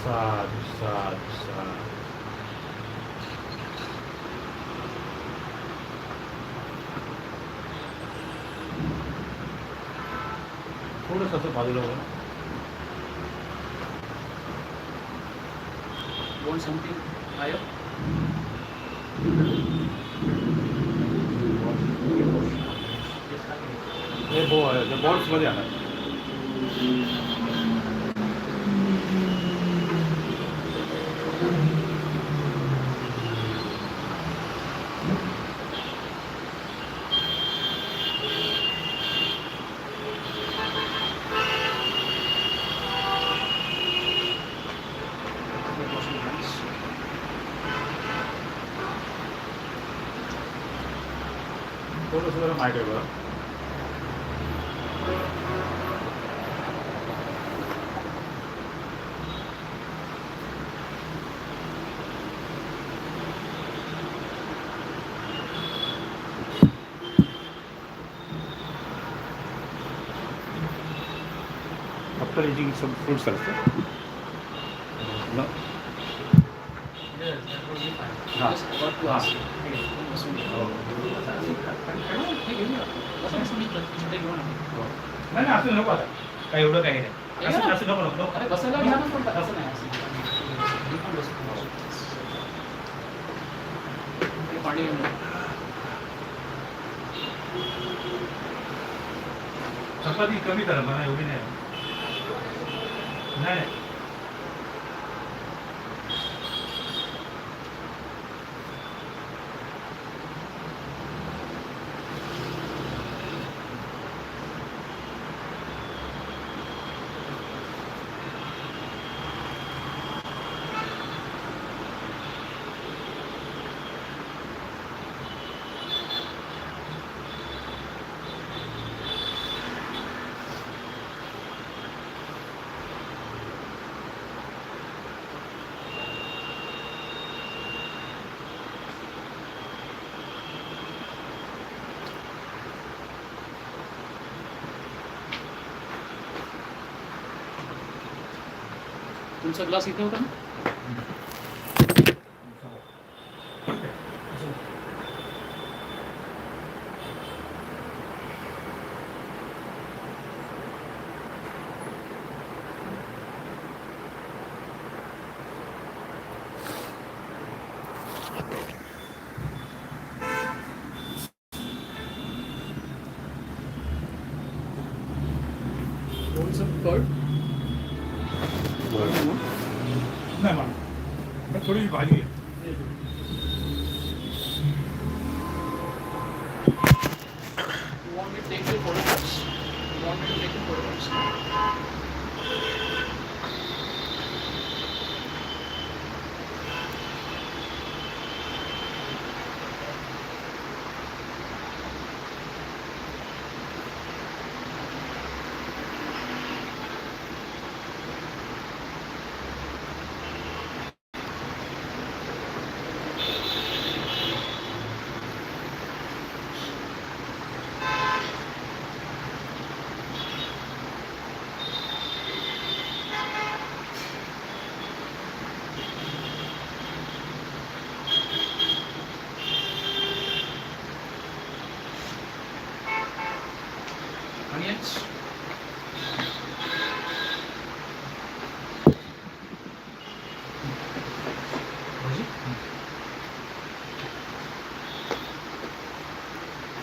साधु साधु साधु. थोडंसं असं बाजूला बघा. Want something higher? हे बॉल्समध्ये आणा. थोडंसं जरा माहिती आहे बघा. After eating some fruits also. No. Yes, that will be fine. हाँ. Just about to ask. नाही असं नको आता काय एवढं काही नाही असं असं नको नको अरे बसायला घ्या ना पण असं नाही असं मी पण बसतो पाणी घेऊन जा. चपाती कमी करा मला एवढी नाही नाही तुमचा ग्लास इथे होता ना. Some curd. नाही मला थोडी भाजी आहे. You want me to take you photographs? You want me to take you photographs? Onions.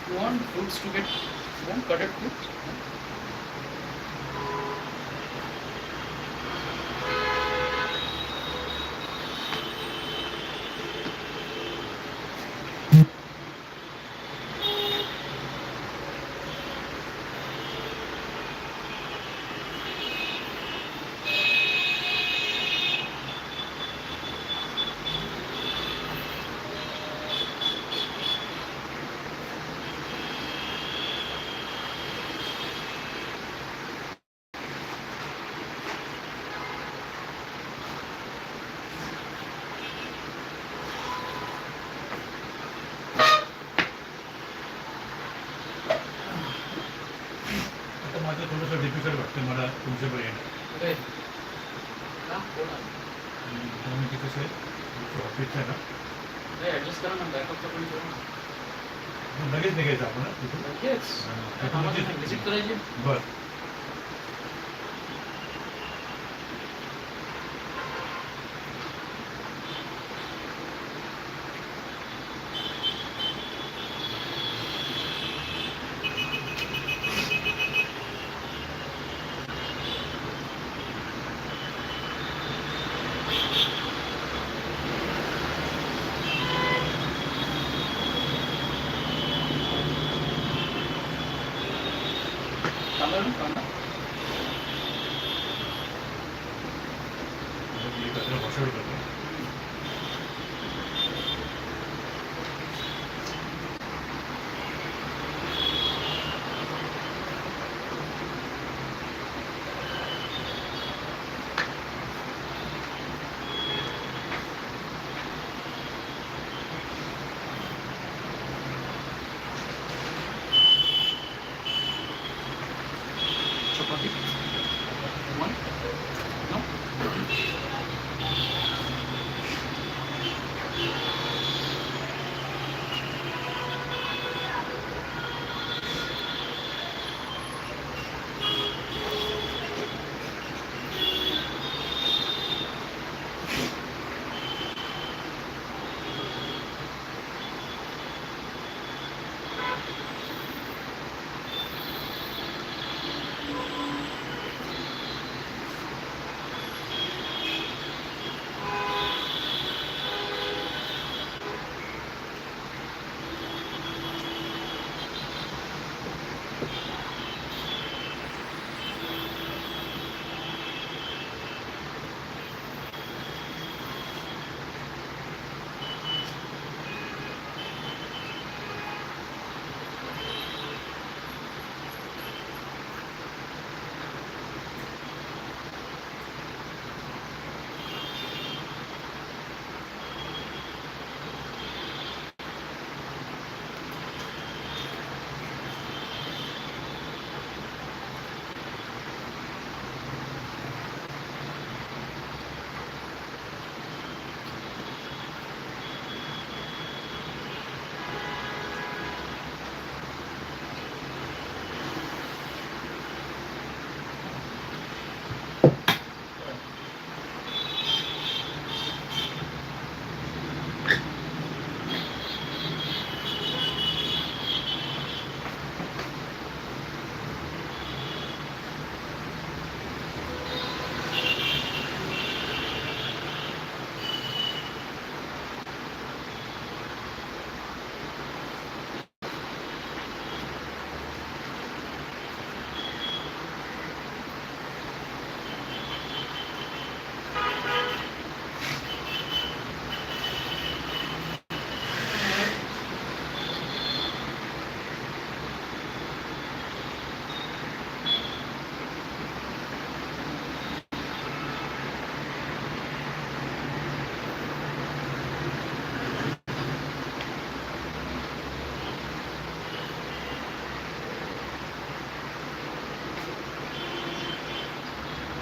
You want fruits to get, you want cutted fruits? आता माझं थोडंसं डिफिकल्ट वाटतं मला तुमच्याकडे येणं. Okay. का? बोला. म्हणजे कसं आहे ऑफिस आहे ना नाही ॲडजस्ट करा ना बॅकअपचा पण करा ना लगेच निघायचं आपण तिथून लगेच कामाची व्हिजिट करायची बरं कांदा ना कांदा एकत्र मशाळ करतो चपाती वन नो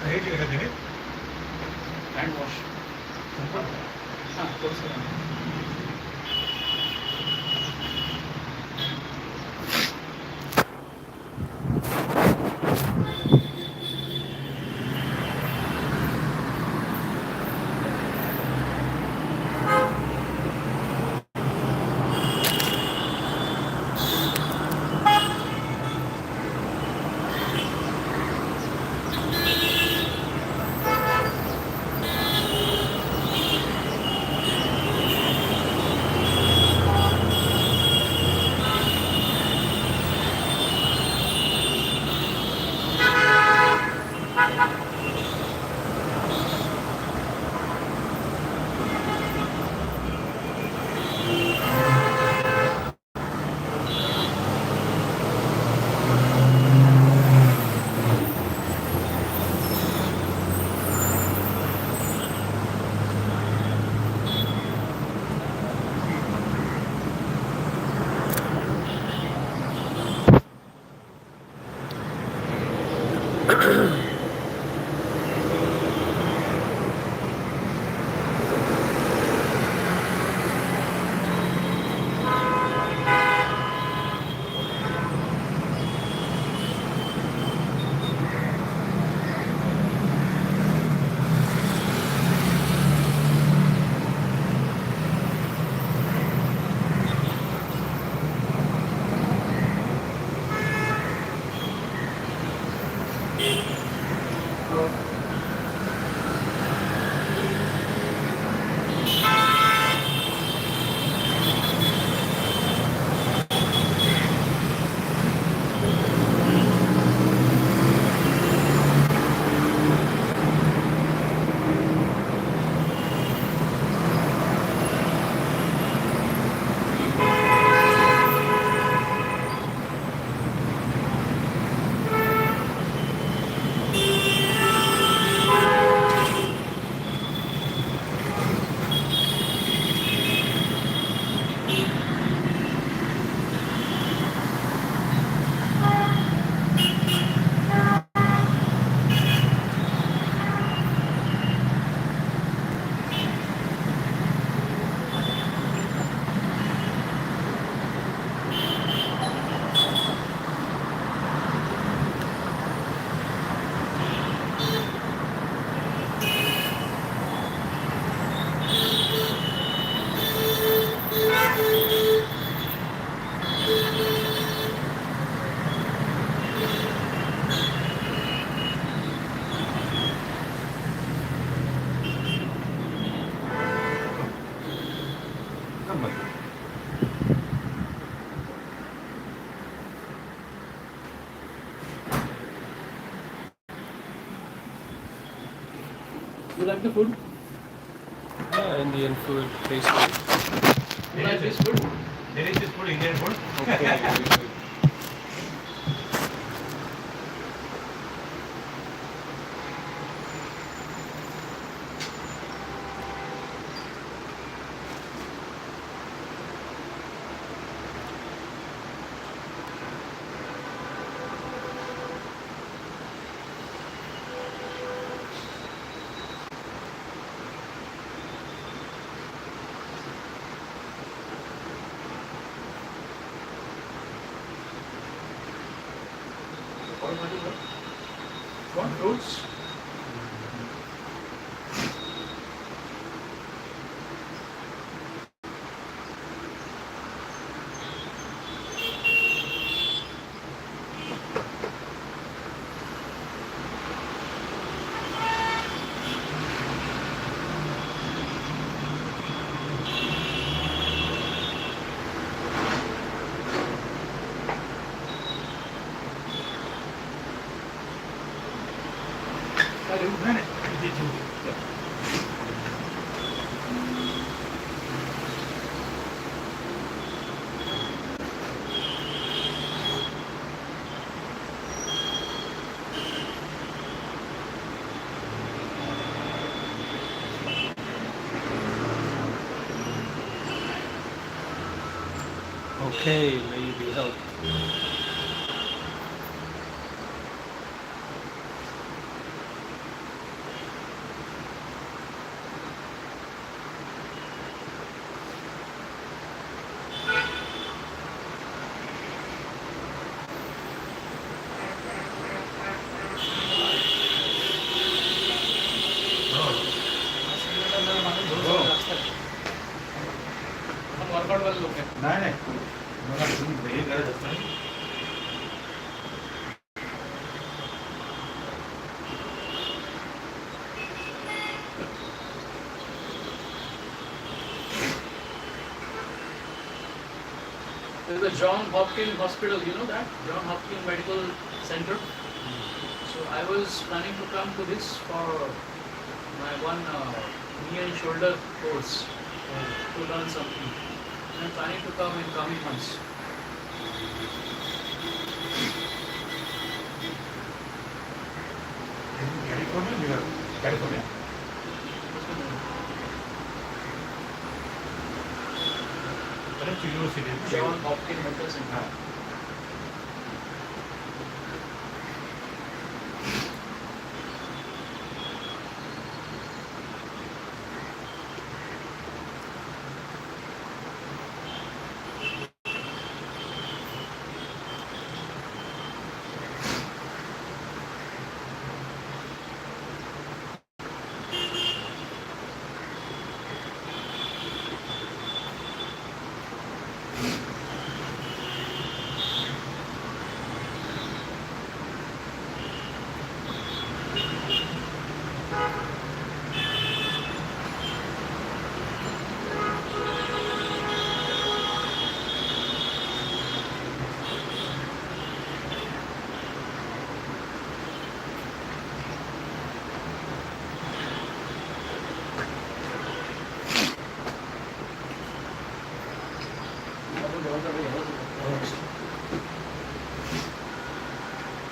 हे जे का त्याने हँड वॉश हां थोडंसं You like the food? Yeah, Indian food, tasty. You like this food? Delicious food, Indian food. Okay, very good. Want fruits? नाही, नाही, इथे ठेवू दे. Okay, may you be helped. Workout वाले लोग हैं. नाही नाही मला तुम्ही हे करत असता ना. There's the John Hopkins Hospital, you know that? John Hopkins Medical Center. So I was planning to come to this for my one knee and shoulder course to learn something. I'm planning to come in coming months. California निघाल. कॅलिफोर्निया. बरेच university आहेत. John Hopkins Medical Center. हां.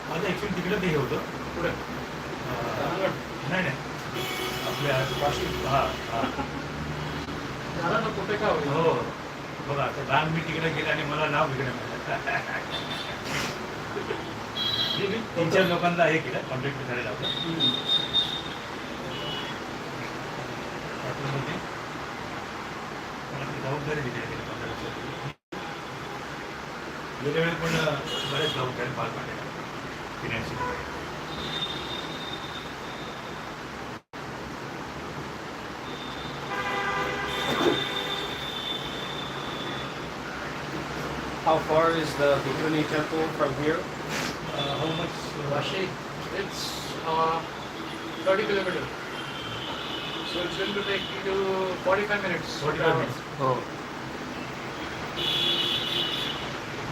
माझं actually तिकडे ते हे होतं. पुढे. नाही नाही आपल्या वाशी. हां हां झालं ना कुठे काय होईल? हो बघा आता लहान मी तिकडे गेले आणि मला नाव बिघडलं मिळालं. मी 3-4 लोकांना हे केलं कॉन्टॅक्ट करायला लावलं. हॉटेलमध्ये मला ती जबाबदारी दिली आहे 15 वर्षापूर्वी. गेल्या वेळी पण बऱ्याच जबाबदारी पार पाडल्या financial. How far is the Bhikkhuni temple from here? How much? Vashi, it's 30 kilometers. So it's going to take you to 45 minutes. 45 minutes. Oh,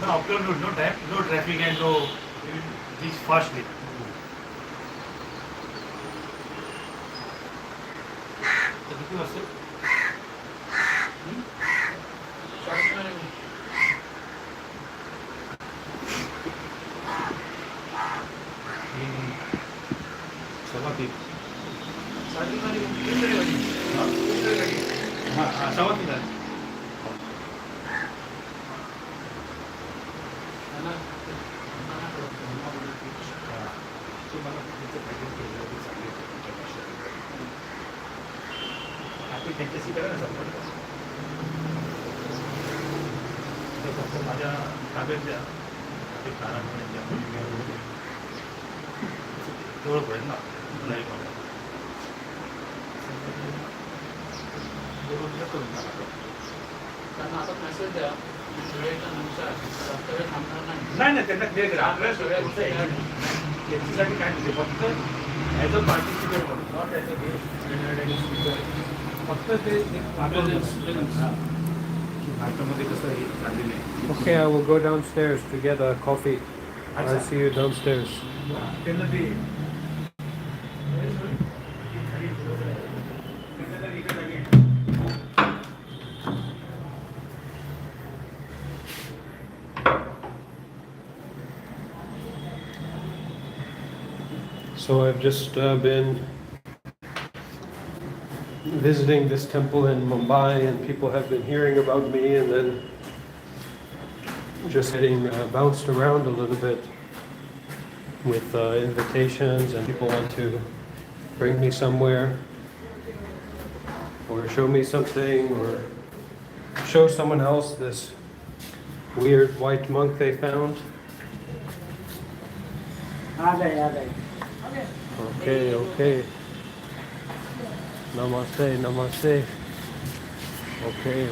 No, upload road, no time, no traffic and no, you will reach fastly. किती वाजता? सव्वा तीन. हां सव्वा तीन आहे. ते मला तिचं पॅकेज केलं होतं चांगली तुमच्या भाषेत. आपण त्यांच्याशी करा ना संपर्क. ते फक्त माझ्या ताब्यात द्या. ते कारांमध्ये जवळ पडेल ना नाही पडेल. बरोबर करून टाका. त्यांना आता मेसेज द्या वेळेच्या नुसार जास्त वेळ थांबणार नाही. नाही नाही त्यांना क्लिअर करा. आपल्या सगळ्या गोष्टी याच्यासाठी काय नाही फक्त ॲज अ पार्टिसिपेट म्हणून not as a guest speaker. फक्त ते भारतामध्ये कसं हे चाललेलं आहे. Okay, I will go downstairs to get a coffee. I'll see you downstairs. त्यांना ते So I've just been visiting this temple in Mumbai, and people have been hearing about me, and then just getting bounced around a little bit with invitations, and people want to bring me somewhere or show me something or show someone else this weird white monk they found. Okay. Namaste. Okay.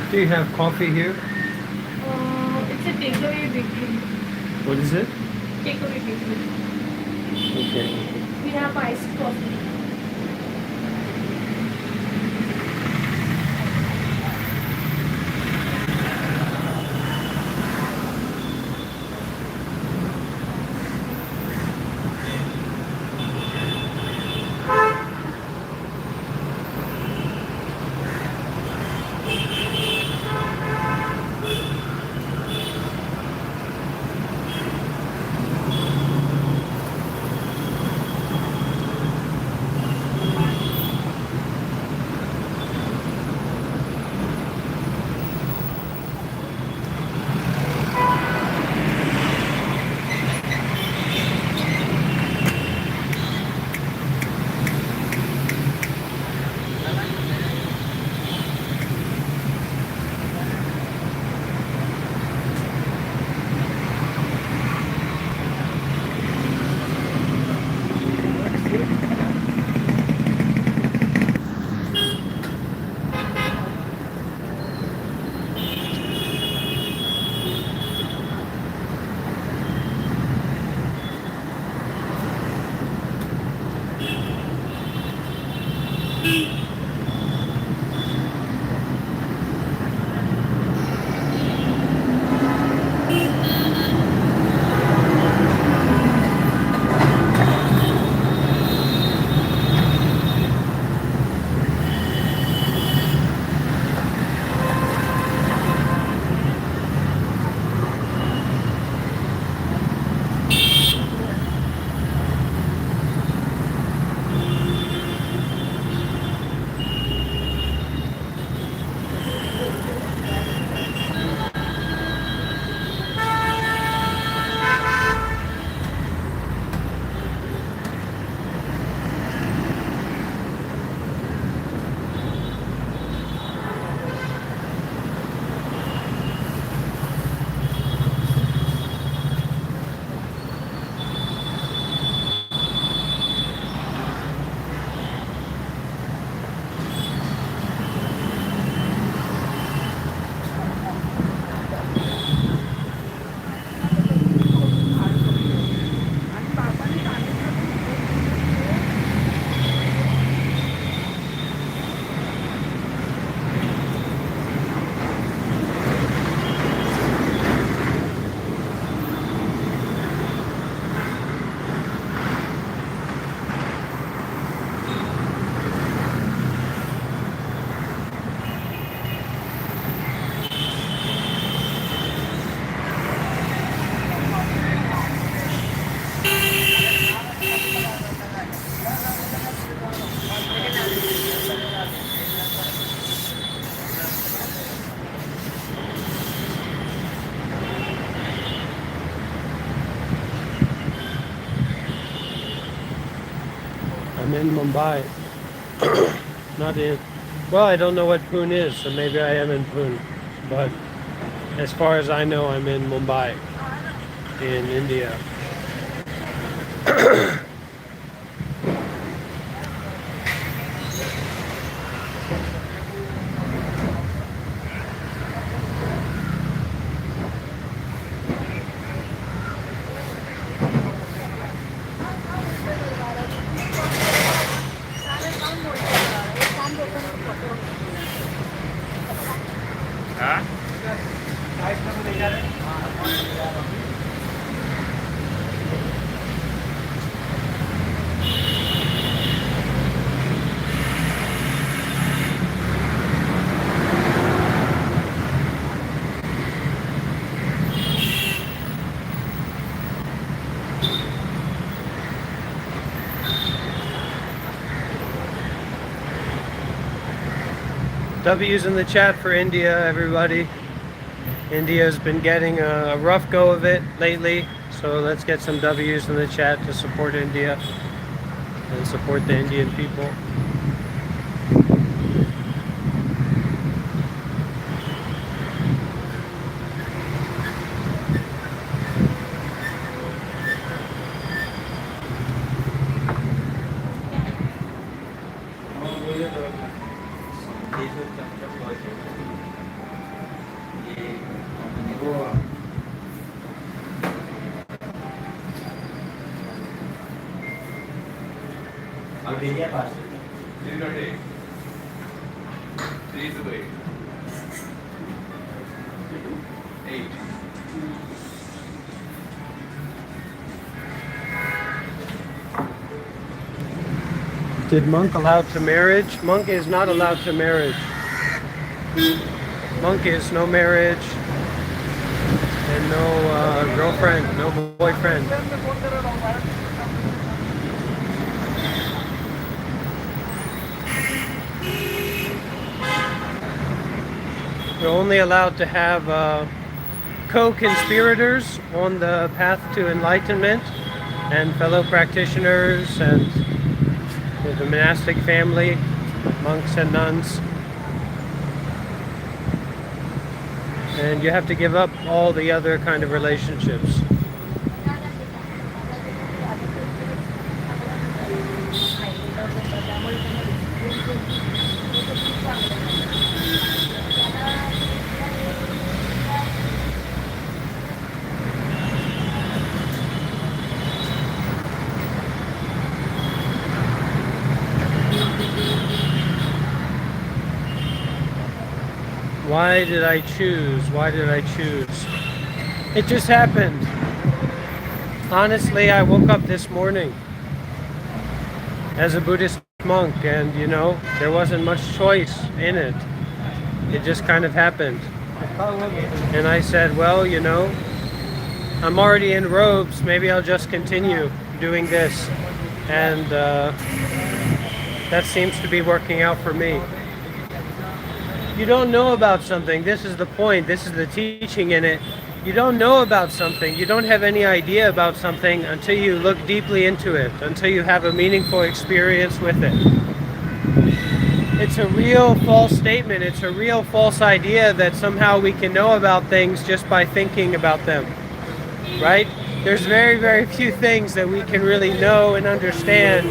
Do you have coffee here? It's a takeaway bakery. What is it? Takeaway bakery. Okay. We have iced coffee. in Mumbai. Not in. Well, I don't know what Pune is, so maybe I am in Pune. But as far as I know, I'm in Mumbai, in India. W's in the chat for India, everybody. India's been getting a rough go of it lately, so let's get some W's in the chat to support India and support the Indian people. Did Monk allowed to marriage? Monk is not allowed to marriage. Monk is no marriage and no girlfriend, no boyfriend. We're only allowed to have co-conspirators on the path to enlightenment and fellow practitioners and the monastic family, monks and nuns. And you have to give up all the other kind of relationships. Why did I choose? Why did I choose? It just happened. Honestly, I woke up this morning as a Buddhist monk, and you know, there wasn't much choice in it. It just kind of happened. And I said, well, you know, I'm already in robes, maybe I'll just continue doing this. And that seems to be working out for me. You don't know about something. This is the point. This is the teaching in it. You don't know about something. You don't have any idea about something until you look deeply into it, until you have a meaningful experience with it. It's a real false statement. It's a real false idea that somehow we can know about things just by thinking about them, right? There's very, very few things that we can really know and understand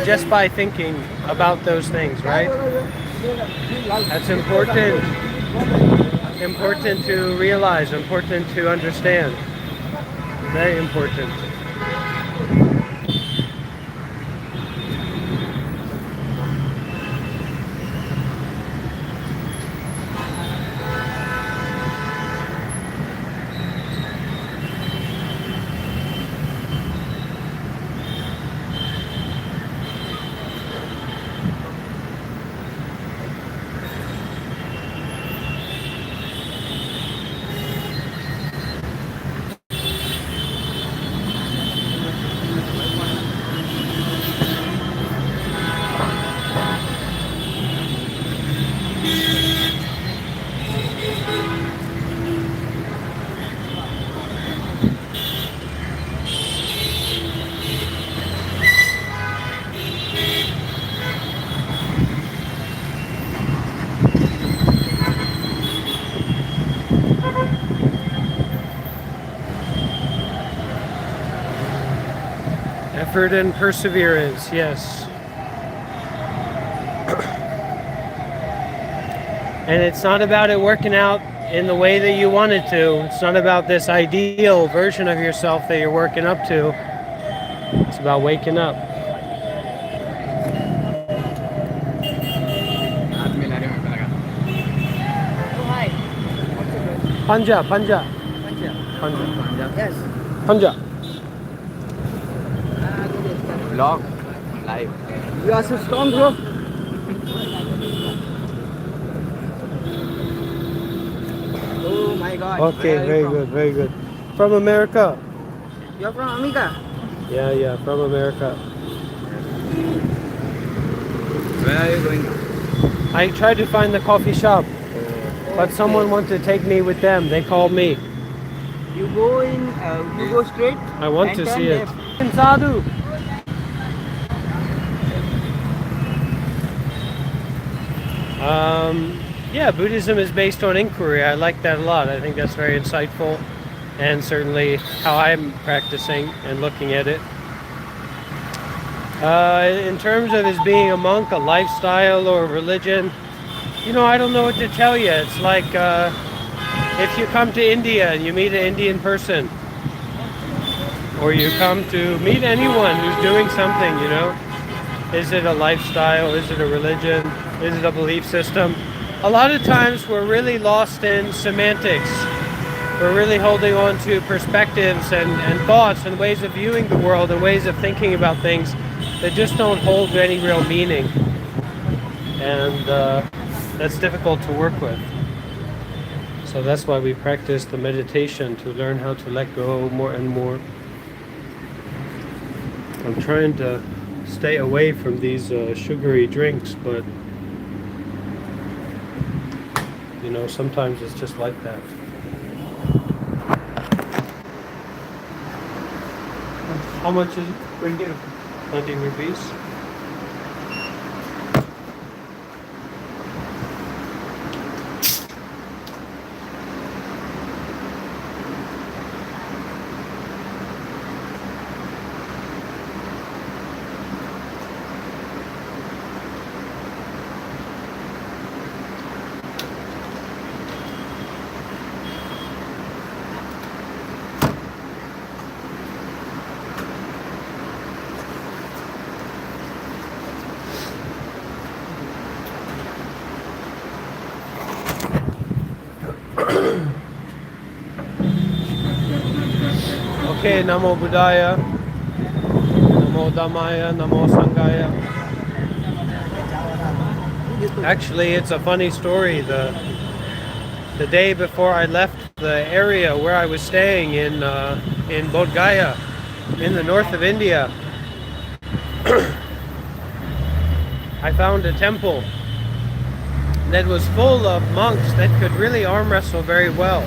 just by thinking about those things, right? That's important to realize, important to understand, very important. effort and perseverance, yes. And it's not about it working out in the way that you want it to. It's not about this ideal version of yourself that you're working up to. It's about waking up. Panja, Panja. Panja. Yes. Panja. Vlog. Live. You are so strong, bro. Oh my God. Okay, Where are you very from? good, very good. From America. You're from America. Yeah, from America. Where are you going? I tried to find the coffee shop, but someone wanted to take me with them. They called me. You go in. You go straight. I want and to turn see it. left. Sadhu. Yeah, Buddhism is based on inquiry. I like that a lot. I think that's very insightful, and certainly how I'm practicing and looking at it. In terms of his being a monk, a lifestyle, or a religion, I don't know what to tell you. It's like if you come to India and you meet an Indian person, or you come to meet anyone who's doing something, is it a lifestyle? Is it a religion? Is it a belief system? A lot of times we're really lost in semantics. We're really holding on to perspectives and thoughts and ways of viewing the world and ways of thinking about things that just don't hold any real meaning. And that's difficult to work with. So that's why we practice the meditation, to learn how to let go more and more. I'm trying to stay away from these sugary drinks, but sometimes it's just like that. How much is it? 20 rupees. 20 rupees. Okay, Namo Buddhaya, Namo Dhammaya, Namo Sanghaya. Actually, it's a funny story. The day before I left the area where I was staying in Bodh Gaya, in the north of India, I found a temple that was full of monks that could really arm wrestle very well.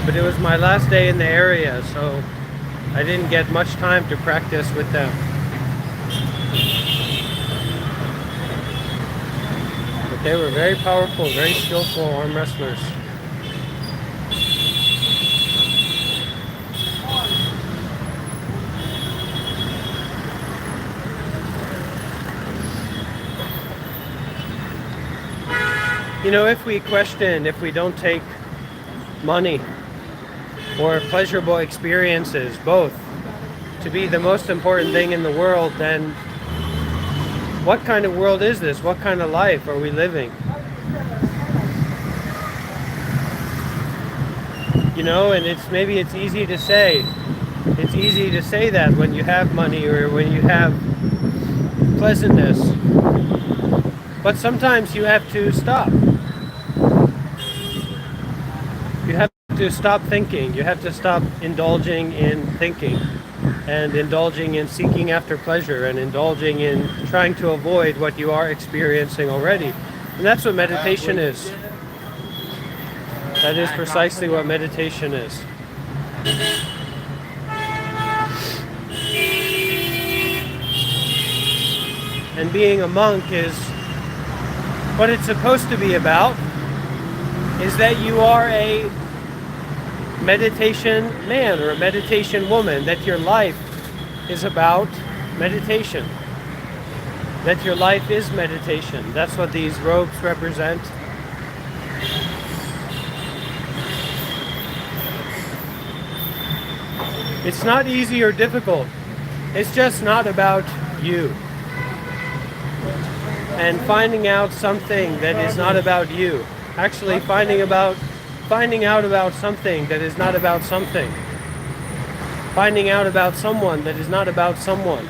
But it was my last day in the area, so I didn't get much time to practice with them. But they were very powerful, very skillful arm wrestlers. If we question, if we don't take money or pleasurable experiences, both, to be the most important thing in the world, then what kind of world is this? What kind of life are we living? And maybe it's easy to say. It's easy to say that when you have money or when you have pleasantness. But sometimes you have to stop. You have to stop thinking. You have to stop indulging in thinking and indulging in seeking after pleasure and indulging in trying to avoid what you are experiencing already. And that's what meditation is. That is precisely what meditation is. And being a monk is what it's supposed to be about, is that you are a meditation man or a meditation woman, that your life is about meditation. That your life is meditation. That's what these robes represent. It's not easy or difficult. It's just not about you. And finding out something that is not about you. Actually finding out about something that is not about something. Finding out about someone that is not about someone.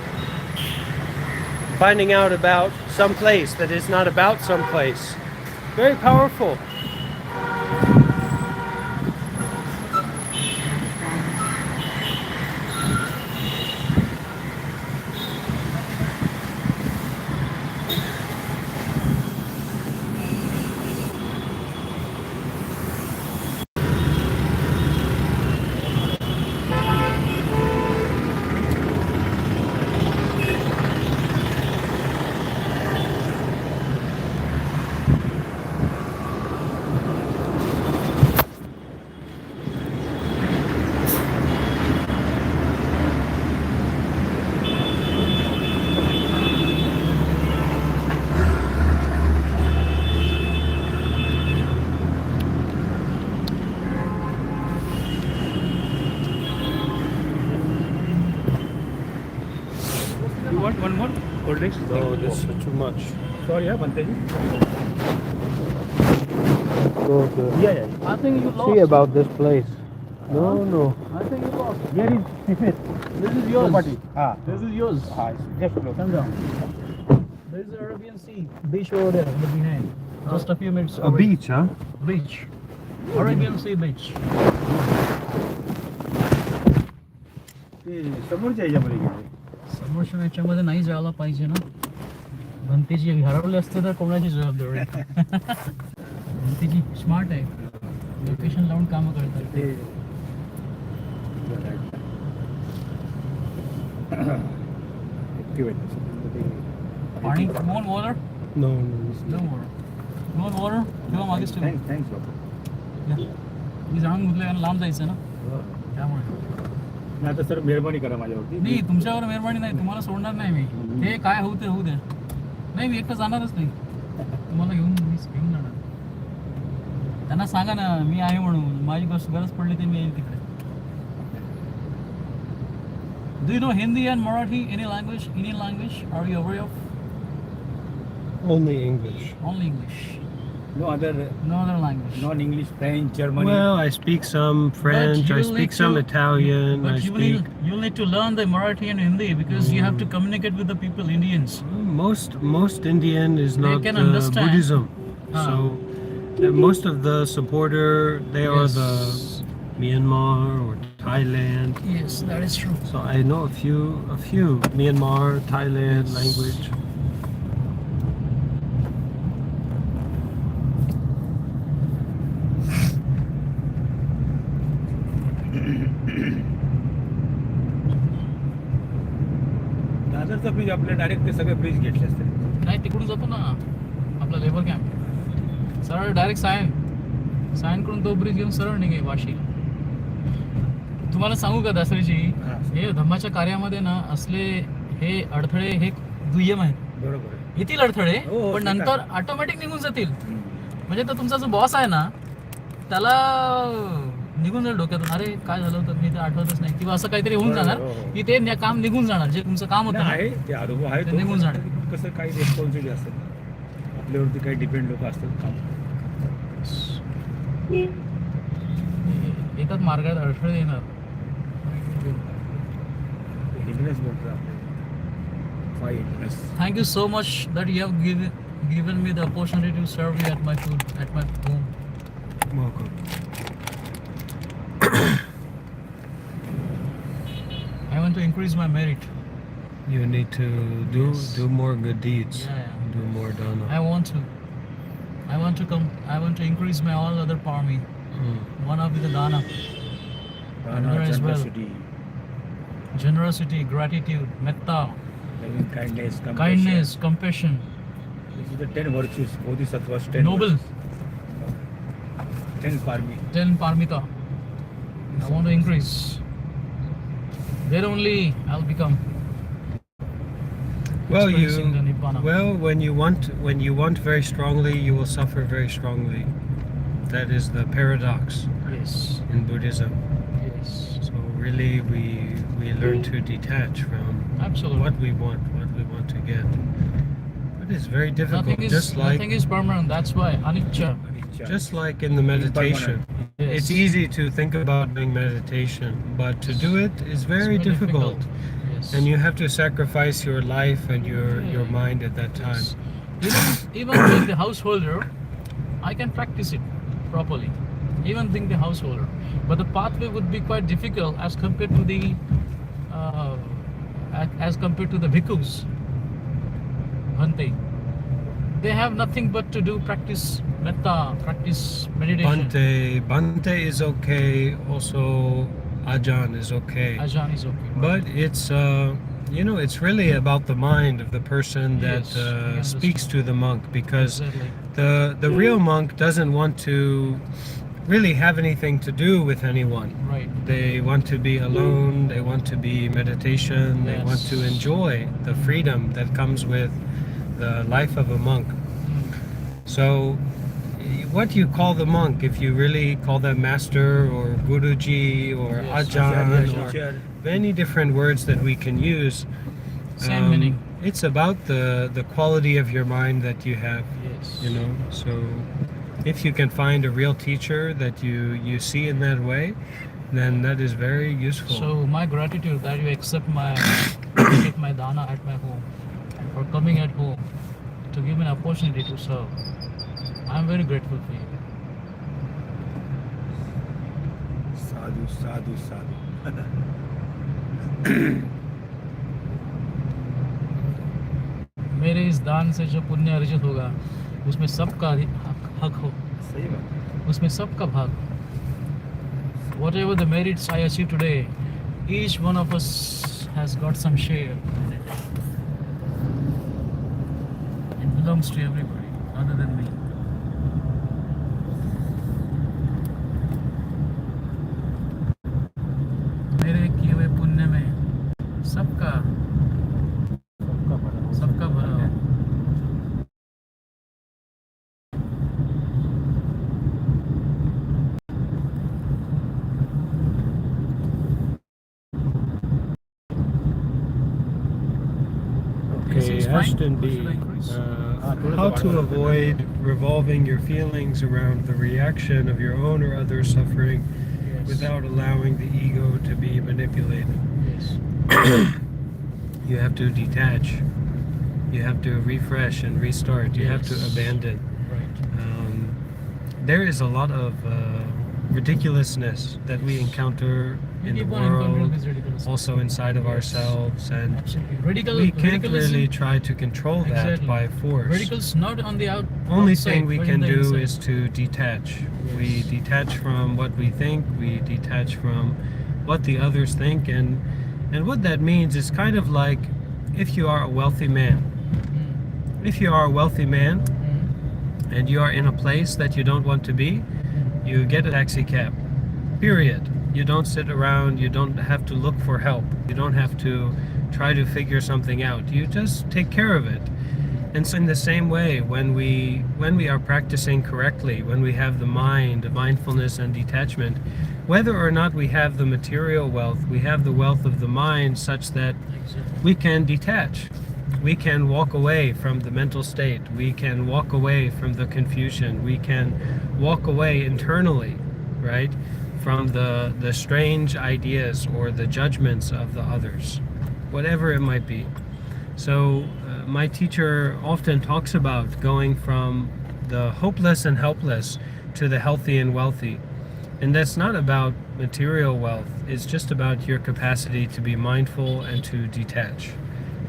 Finding out about some place that is not about some place. Very powerful. You want one more cold drinks? No, this is too much. Sorry, yeah, Bante ji. Go to Yeah. I think you see about this place. No. I think you lost. Here is This is yours. property. This is yours. Just close. Come down. There is the Arabian Sea beach over there in the behind. Just a few minutes A away. beach, huh? Beach. Arabian Sea beach. ते समोरच्या ह्याच्यामध्ये गेले. समोरच्या याच्यामध्ये नाही जायला पाहिजे ना. भंतीजी हरवले असते तर कोणाची जबाबदारी? भंतीजी स्मार्ट आहे. लोकेशन लावून कामं करतात. ते ऍक्टिव्ह पाणी मोन वॉटर No. नो वॉटर मोन वॉटर किंवा मागेच ठेवा. थँक्स बाबा. मी जाणून घेतलं कारण लांब जायचं ना त्यामुळे. नाही आता सर मेहरबानी करा माझ्यावरती. नाही तुमच्यावर मेहरबानी नाही. तुम्हाला सोडणार नाही मी. हे काय होऊ ते होऊ दे. नाही मी एकटं जाणारच नाही. तुम्हाला घेऊन जाणार. त्यांना सांगा ना मी आहे म्हणून. माझी गरज पडली ते मी येईल तिकडे. Do you know Hindi and Marathi? Any language? Indian language? Are you aware of? Only English. Only English. No other No other language. non-English, French, German. Well, I speak some French, I you'll speak need some to- Italian, I But speak you'll need to learn the Marathi and Hindi because you have to communicate with the people, Indians. most Indian is They not can understand. Buddhism. Ah. So most of the supporter they are Yes. the Myanmar or Thailand. Yes, that is true. So I know a few Myanmar, Thailand language. दादरचा bridge आपल्या direct ते सगळे bridge घेतले असते. नाही तिकडून जातो ना आपला लेबर कॅम्प. सरळ डायरेक्ट सायनकडून तो ब्रिज घेऊन सरळ निघे वाशी. तुम्हाला सांगू का दासरीजी, हा. हे धम्माच्या कार्यामध्ये ना असले हे अडथळे हे दुय्यम आहेत. बरोबर आहे. येतील अडथळे हो, पण ते नंतर काय. ऑटोमॅटिक निघून जातील. म्हणजे तो तुमचा जो बॉस आहे ना त्याला निघून जाईल डोक्यातून, अरे काय झालं होतं मी ते आठवतच नाही किंवा असं काहीतरी होऊन बरोबर, जाणार हो, हो. की ते काम निघून जाणार जे तुमचं काम होतं नाही, ना. आहे ते अनुभव आहे ते तो. निघून जाणार. कसं काही रेस्पॉन्सिबिलिटी असतात ना. आपल्यावरती काही डिपेंड लोक असतात काम. एकाच मार्गात अडथळे येणार. हिंगणेच बोलतो आपल्याला. Fight. Thank you so much that you have given me the opportunity to serve you at my food, at my home. Welcome. I want to increase my merit. You need to do Yes. do more good deeds. Yeah. Do more dana. I want to. I want to increase my all other parmi. One of the dana, Another as well. generosity, gratitude, metta, kindness, compassion, This is the 10 virtues. Bodhisattvas 10. noble, virtues. 10 parmi. 10 parmita. I want to increase. There only I'll become Well, experiencing the Nibbana. when you want very strongly, you will suffer very strongly. That is the paradox Yes, in Buddhism. yes, So really, we learn to detach from absolutely. what we want to get. But it's very difficult. Nothing is permanent. That's why anicca. Just like in the meditation, Yes. it's easy to think about doing meditation, but to do it is very difficult. Yes. And you have to sacrifice your life and your mind at that time. Yes. Even being the householder, I can practice it properly. Even being the householder, but the pathway would be quite difficult as compared to the bhikkhus. Bhante. They have nothing but to do practice metta, practice meditation. Bhante is okay. Also, Ajahn is okay. Ajahn is okay. But it's it's really about the mind of the person that Yes, I understand. speaks to the monk, because Exactly. the real monk doesn't want to really have anything to do with anyone. Right. They want to be alone, they want to be meditation, they want to Yes. enjoy the freedom that comes with the life of a monk. So what you call the monk, if you really call them master or guruji or Yes. ajahn or many different words that we can use, Same meaning. it's about the quality of your mind that you have. Yes. So if you can find a real teacher that you see in that way, then that is very useful. So my gratitude that you accept my dana at my home, for coming at home to give me an opportunity to serve. I'm very grateful for you. Sadhu, sadhu, sadhu. मेरे इस दान से जो पुण्य अर्जित होगा उसमें सबका हक हो, सही बात. उसमें सबका भाग. Whatever the merits I achieve today, each one of us has got some share in it. It belongs to everybody other than me. मेरे किए हुए पुण्य में सबका भला हो. Okay, Is fine? Ashton B. Should I increase? How to avoid revolving your feelings around the reaction of your own or other suffering Yes. without allowing the ego to be manipulated. Yes. You have to detach. You have to refresh and restart. You have to Yes. abandon. Right. There is a lot of ridiculousness that we encounter in the world, also inside of ourselves, and Absolutely. we can't radicalism- really try to control that Exactly. by force. Radicals not on the Only outside, thing we but can in the do inside. is to detach. We detach from what we think, we detach from what the others think, and what that means is kind of like if you are a wealthy man. Mm. If you are a wealthy man Mm. and you are in a place that you don't want to be, you get a taxi cab. Period. You don't sit around, you don't have to look for help. You don't have to try to figure something out. You just take care of it. And so in the same way, when we are practicing correctly, when we have the mind, mindfulness and detachment, whether or not we have the material wealth, we have the wealth of the mind such that Exactly. we can detach. We can walk away from the mental state. We can walk away from the confusion. We can walk away internally, right, from the strange ideas or the judgments of the others, whatever it might be. So my teacher often talks about going from the hopeless and helpless to the healthy and wealthy. And that's not about material wealth. It's just about your capacity to be mindful and to detach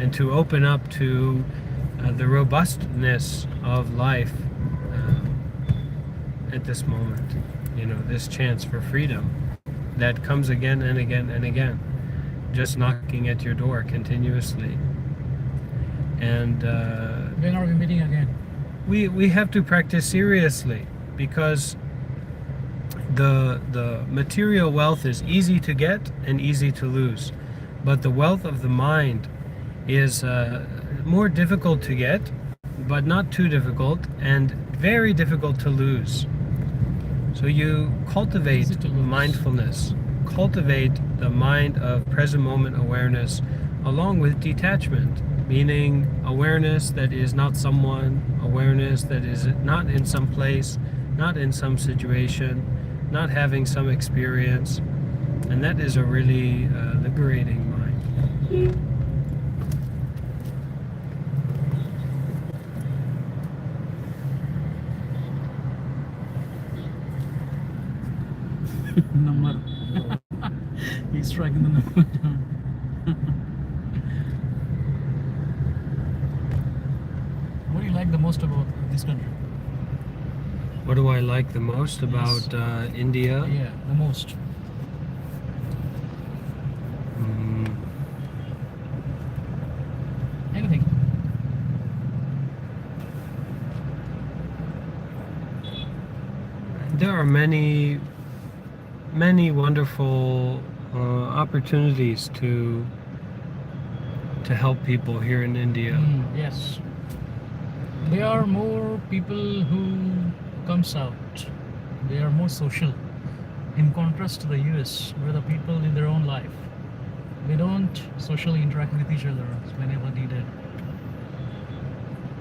and to open up to the robustness of life at this moment. This chance for freedom that comes again and again and again, just knocking at your door continuously. And When are we meeting again? we have to practice seriously, because the material wealth is easy to get and easy to lose. but the wealth of the mind is more difficult to get, but not too difficult, and very difficult to lose. So you cultivate Easy to lose. mindfulness, cultivate the mind of present moment awareness along with detachment, meaning awareness that is not someone, awareness that is not in some place, not in some situation, not having some experience, and that is a really liberating mind. Number. He's striking the number down. What do you like the most about this country? What do I like the most about India? Yeah, the most. Mm, Anything. there are many wonderful opportunities to help people here in India. Yes. There are more people who come south. They are more social. In contrast to the US, where the people live their own life. They don't socially interact with each other whenever needed.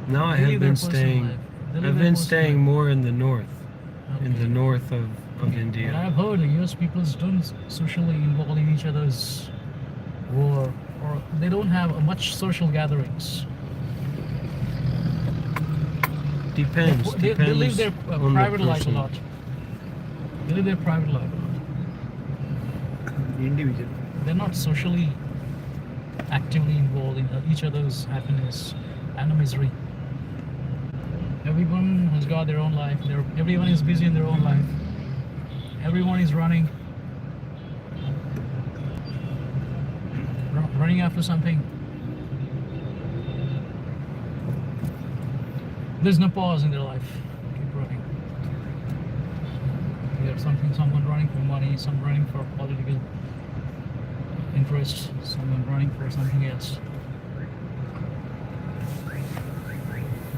Now I They have live their been personal staying. life. They live I've their been personal staying life. more in the north, in the Okay. north of But India. I've heard the US people don't socially involve in each other's war, or they don't have much social gatherings. Depends. They Depends live their on private the life a person. lot. They live their private life a lot. Individual. They're not socially actively involved in each other's happiness and misery. Everyone has got their own life. Everyone is busy in their own life. Everyone is running after something. There's no pause in their life. Keep running. There's someone running for money, some running for political interest, someone running for something else.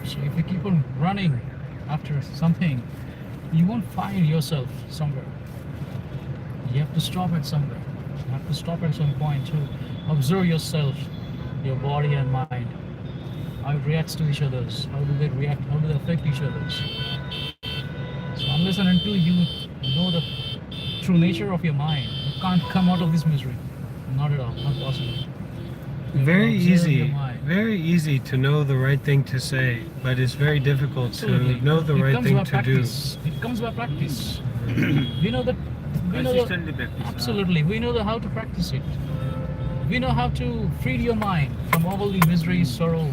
So if you keep on running after something, you won't find yourself somewhere. You have to stop at somewhere. You have to stop at some point to observe yourself, your body and mind. How it reacts to each other's. How do they react? How do they affect each other's? So unless and until you know the true nature of your mind, you can't come out of this misery. Not at all. Not possible. You have to Very observe your easy. mind. Very easy to know the right thing to say, but it's very difficult Absolutely. to know the It right comes thing by to practice. It comes by practice. We know that. We know the, Consistently practice. absolutely. We know how to practice it. We know how to free your mind from all the misery, sorrow.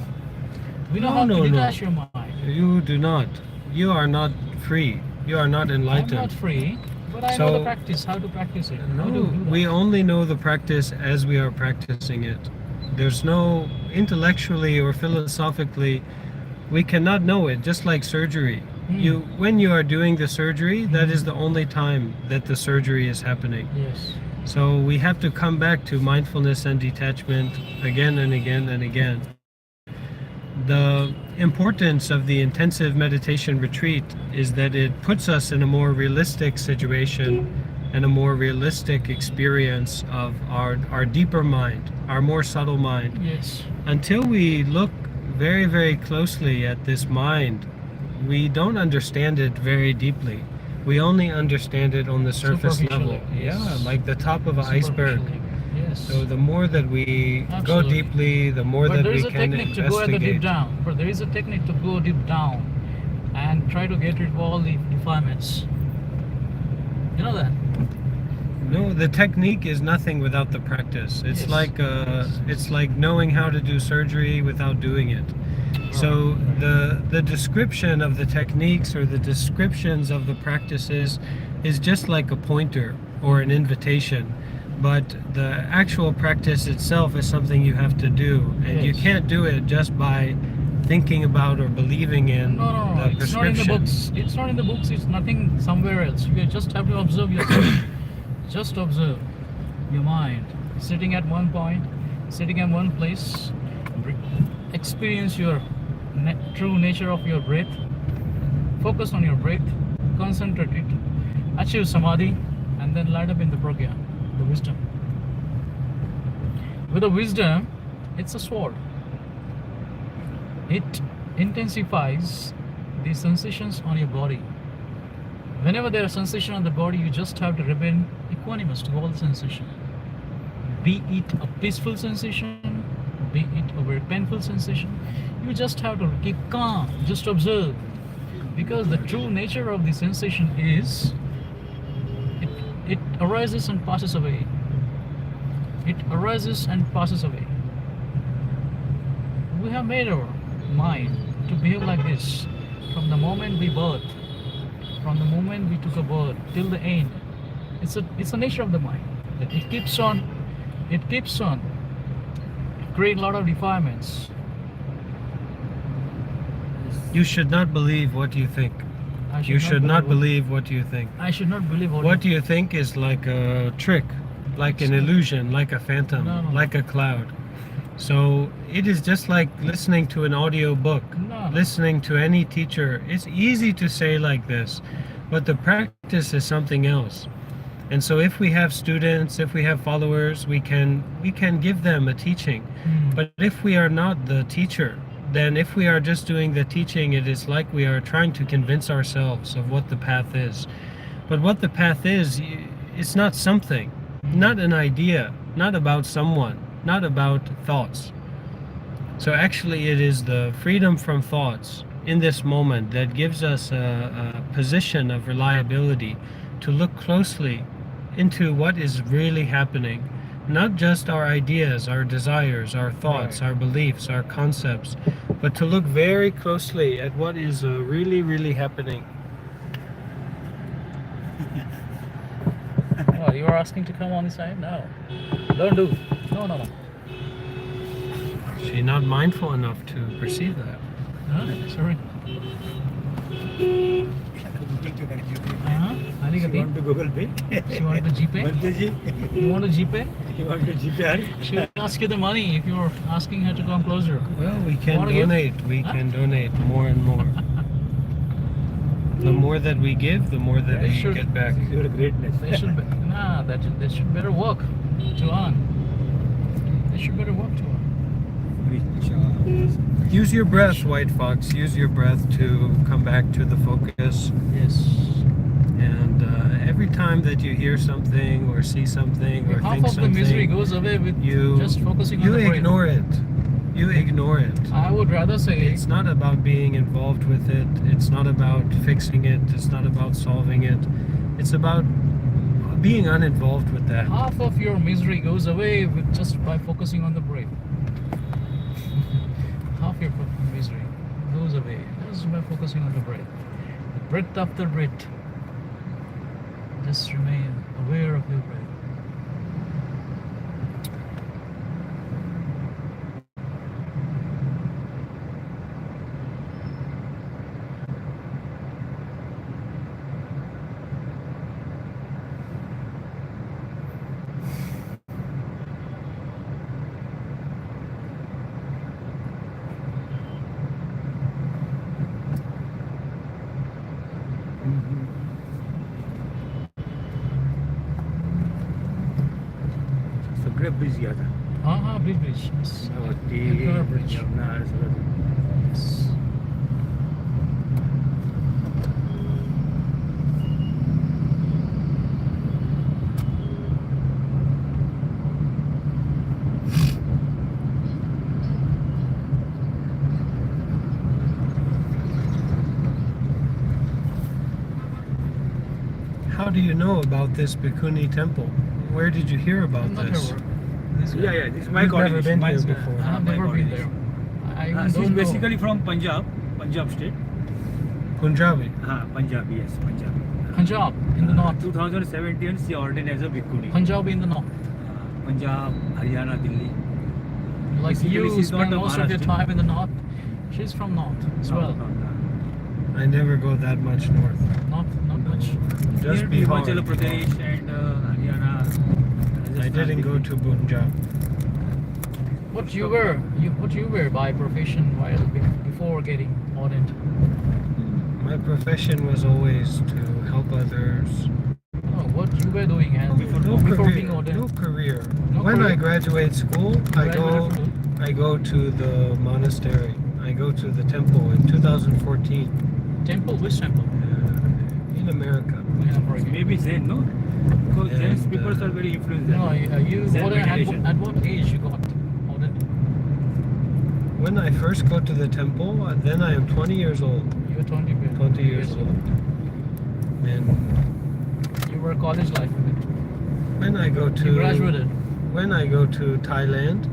We know how No, to no. detach your mind. You do not. You are not free. You are not I'm enlightened. not free, but I know So- the practice, how to practice it. How to No, do that. we only know the practice as we are practicing it. There's no intellectually or philosophically, we cannot know it, just like surgery. When you are doing the surgery, that is the only time that the surgery is happening. Yes. So we have to come back to mindfulness and detachment again and again and again. The importance of the intensive meditation retreat is that it puts us in a more realistic situation and a more realistic experience of our deeper mind, our more subtle mind. Yes. Until we look very, very closely at this mind, we don't understand it very deeply. We only understand it on the surface level. Superficially, yes. Yeah, like the top of an iceberg. Superficially. Yes. So the more that we go Absolutely. deeply, the more But that there we is a can technique to go at the deep investigate. down. But there is a technique to go deep down and try to get rid of all the defilements. You know that? No, the technique is nothing without the practice. It's Yes. it's like knowing how to do surgery without doing it. So the description of the techniques or the descriptions of the practices is just like a pointer or an invitation, but the actual practice itself is something you have to do, and you Yes. can't do it just by thinking about or believing in No. the It's not in the prescription. books. It's not in the books. It's nothing somewhere else. You just have to observe yourself. Just observe your mind. sitting at one point, sitting in one place, experience your true nature of your breath, focus on your breath, concentrate it, achieve samadhi, and then light up in the pragya, the wisdom. With the wisdom, it's a sword. It intensifies the sensations on your body. Whenever there are sensations on the body, you just have to remain equanimous to all the sensation. Be it a peaceful sensation, be it a very painful sensation, you just have to keep calm, just observe. Because the true nature of the sensation is, it arises and passes away. It arises and passes away. We have made our mind to behave like this from the moment we birth, from the moment we took a birth till the end. It's the nature of the mind that it keeps on creating a lot of defilements. You should not believe what you think. You should not believe what you think. I should not believe What you think is like a trick, like an illusion, like a phantom, No. like a cloud. So it is just like listening to an audio book, No. listening to any teacher. It's easy to say like this, but the practice is something else. And so if we have students, if we have followers, we can give them a teaching. But if we are not the teacher, then if we are just doing the teaching, it is like we are trying to convince ourselves of what the path is. But what the path is, it's not something, not an idea, not about someone, not about thoughts. So actually it is the freedom from thoughts in this moment that gives us a position of reliability to look closely into what is really happening. Not just our ideas, our desires, our thoughts, our beliefs, our concepts, but to look very closely at what is really, really happening. Oh, you are asking to come on the side? No. Don't do. No. She's not mindful enough to perceive that. Sorry. You want to Google Pay? She wanted to GPay? Bante You want to GPay? you want to GPay her? She will ask you the money if you are asking her to come closer. Well, we can Wanna give? donate. We can donate more and more. The more that we give, the more that we Sure. get back. Your greatness. They should they should better work to earn. They should better work to earn. Use your breath, White Fox. Use your breath to come back to the focus. Yes. And every time that you hear something or see something or Half think of the misery something, goes away with you just focusing on you the breath. ignore it. You ignore it. I would rather say It's not about being involved with it. It's not about fixing it. It's not about solving it. It's about being uninvolved with that. half of your misery goes away with just by focusing on the breath. Half your misery goes away just by focusing on the breath. Breath after breath. Just remain aware of your breath. सगळे bridge घ्या आता. Bridge. Yes. सावरती, Emperor Bridge. Yamuna, सगळं. Yes. How do you know about this Bhikkhuni temple? Where did you hear about I'm not this? sure. This guy. Yeah, this is my You've never cottage. been my, here before. I have my never been cottage. there. I even She's don't know. basically from Punjab state. Punjabi. Punjab, yes, Punjab. Punjab in the north. 2017 she ordained as a bhikkhuni. Punjab in the north. Punjab, Haryana, Delhi. Like Basically, you she's spend not a most of your Maharashtrian. time in the north. She's from north as well. I never go that much north. Not much. Just Near Bihar. Himachal Pradesh and Haryana. As I didn't go to Punjab. What you were by profession while before getting ordained? My profession was always to help others. Oh, what you were doing and No before career. being ordained? No career. No When career? I graduate school, I go to the monastery. I go to the temple in 2014 Temple? Which temple? in America. In America. Maybe Zen, no? Because And, Zen people are very influenced. No, you Zen meditation. at what age you got ordained? When I first go to the temple, then I am 20 years old. You were 20 years old. And You were college life. when I go to You graduated. when I go to Thailand,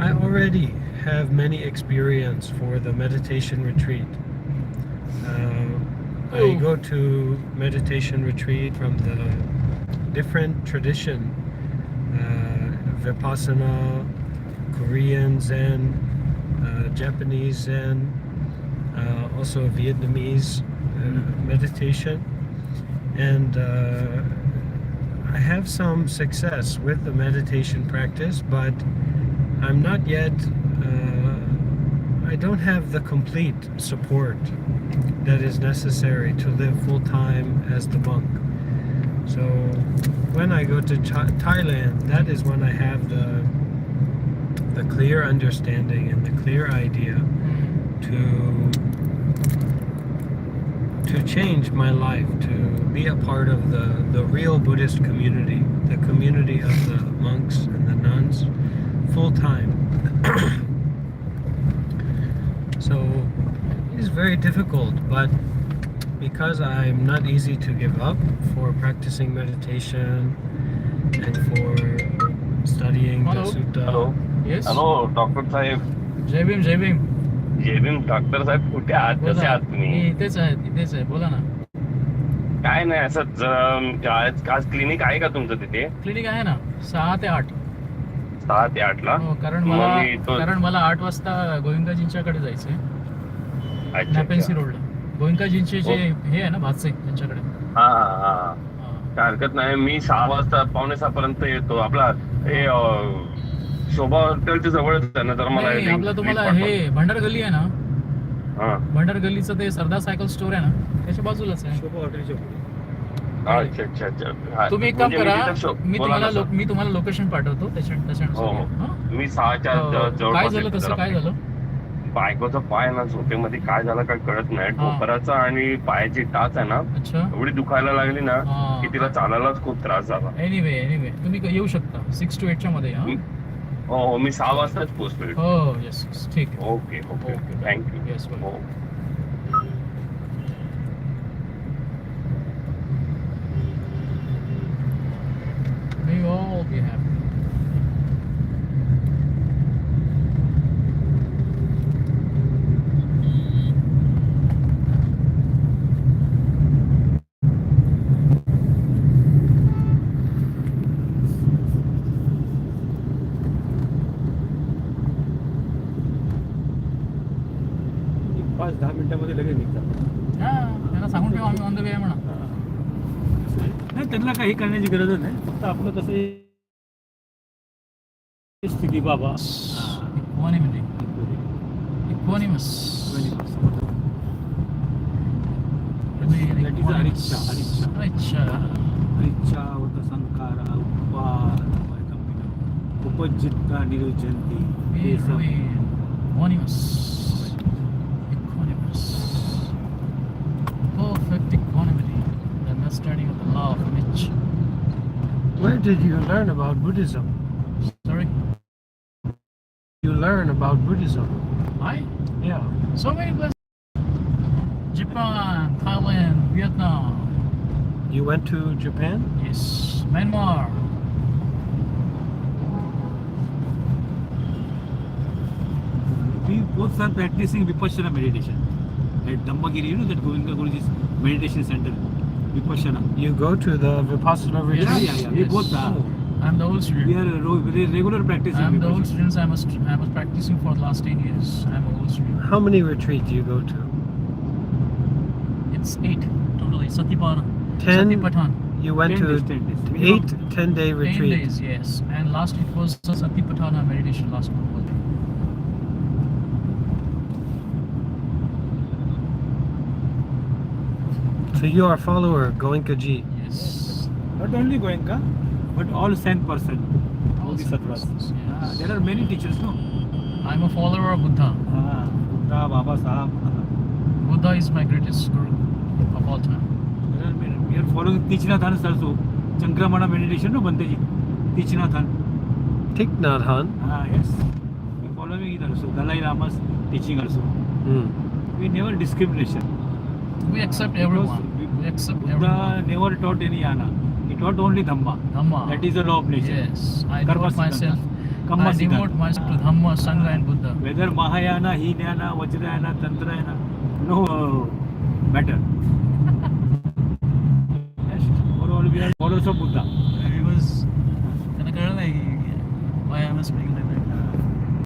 I already have many experience for the meditation retreat. I Oh. go to meditation retreat from the different tradition, Vipassana, Korean Zen, Japanese Zen, also Vietnamese meditation, and I have some success with the meditation practice, but I'm not yet, I don't have the complete support that is necessary to live full time as the monk. So when I go to Thailand, that is when I have the clear understanding and the clear idea to change my life, to be a part of the real Buddhist community, the community of the monks and the nuns, full time. So it's very difficult, but because I'm not easy to give up for practicing meditation and for studying the Hello. sutta. Hello Yes. Hello doctor साहेब जय भीम जय भीम. जय Bhim. Doctor साहेब कुठे आहात? कसे बोला. आहात मी तुम्ही? इथेच आहे बोला ना. काय नाही असंच आज क्लिनिक आहे का तुमचं तिथे? क्लिनिक आहे ना 6 ते 8. 6 ते 8 ला? हो, कारण मला 8 वाजता गोविंदाजींच्याकडे जायचंय. अच्छा, नॅपेन्सी अच्छा. रोडला. गोविंदाजींचे जे हे आहे ना भातसे त्यांच्याकडे. हा हा हा. हा. काय हरकत नाही. मी 6 वाजता 5:45 पर्यंत येतो. आपला हे शोभा हॉटेलच्या जवळच आहे ना, तर मला नाही, आपलं तुम्हाला हे भंडार गल्ली आहे ना, हा. भंडार गल्लीचं ते सरदार सायकल स्टोर आहे ना, त्याच्या बाजूलाच आहे. शोभा हॉटेलच्या पुढे. अच्छा अच्छा अच्छा. हा, तुम्ही एक काम म्हणजे करा, तिथं मी बोला ना, तुम्हाला मी तुम्हाला लोकेशन पाठवतो हो त्याच्यानुसार हो. या. हा? मी 6च्या काय जवळपास झालं येतो तसं जरा. काय झालं? बायकोचा पाय ना झोपेमध्ये काय झालं काय कळत नाही. हा. ठोकराचा आणि पायाची टाच आहे ना अच्छा. एवढी दुखायला लागली ना हा. की तिला चालायलाच खूप त्रास झाला. एनिवे तुम्ही येऊ शकता 6 to 8 च्या मध्ये. हा? हो हो. मी 6 वाजताच पोहोचतोय. हो येस ठीक आहे. Okay okay okay thank you. Yes हो. May you all be happy. एक 5-10 मिनिटांमध्ये लगेच निघतात. हा त्यांना सांगून ठेवा आम्ही ऑन द वे आहे म्हणा. नाही, त्यांना काही करण्याची गरजच नाही. फक्त आपलं कसं आहे, स्थिती बाबा Equanimity. Equanimous. Remain That is equanimous. anicca. Anicca. इच्छा होता संकार उपजित्ता निरुजंती हे सब Remain equanimous. Equanimous. Perfect equanimity. The understanding of the law of nature. Where did you learn about Buddhism? Sorry. You learn about Buddhism? I? Yeah. So many places. Japan, Thailand, Vietnam. You went to Japan? Yes. Myanmar. We both are practicing Vipassana meditation at Dhammagiri, you know that Govinda Guruji's meditation center, Vipassana. You go to the Vipassana retreat? Yeah. We Yes. both are. I'm the old We student. are regular practicing. I'm the old Vipassana. student. I was practicing for the last 10 years. I'm an old student. How many retreats do you go to? It's 8 totally. Satipathan. 10? Satipathan. You went 10 to days, 10 days. Minimum 10-day 10 retreat. days, yes. And last it was Satipatthana meditation last one was. So you are a follower of Goenka Ji. Yes. Not only Goenka, but all saint person. All Bodhisattvas. persons, yes. There are many teachers, no? I'm a follower of Buddha. Buddha, Baba Sahab. Buddha is my greatest guru of all time. There are many. We are following Tichinathan also. Chankramana meditation, no, Banteji. Tichinathan. Thich Nhat Hanh. Yes. We are following it also. Dalai Lama's teaching also. Hmm. We never discrimination. We accept everyone. Because We accept Buddha everyone. never taught any yana. He taught only Dhamma. Dhamma. That is the law of nature. Yes. I Karma devote myself. Kamma I devote Siddhanta. myself to Dhamma, Sangha, and Buddha. Whether Mahayana, Hinayana, Vajrayana, Tantrayana, no matter. Yes, overall we are followers of Buddha. He was kind of like, why am I speaking like that?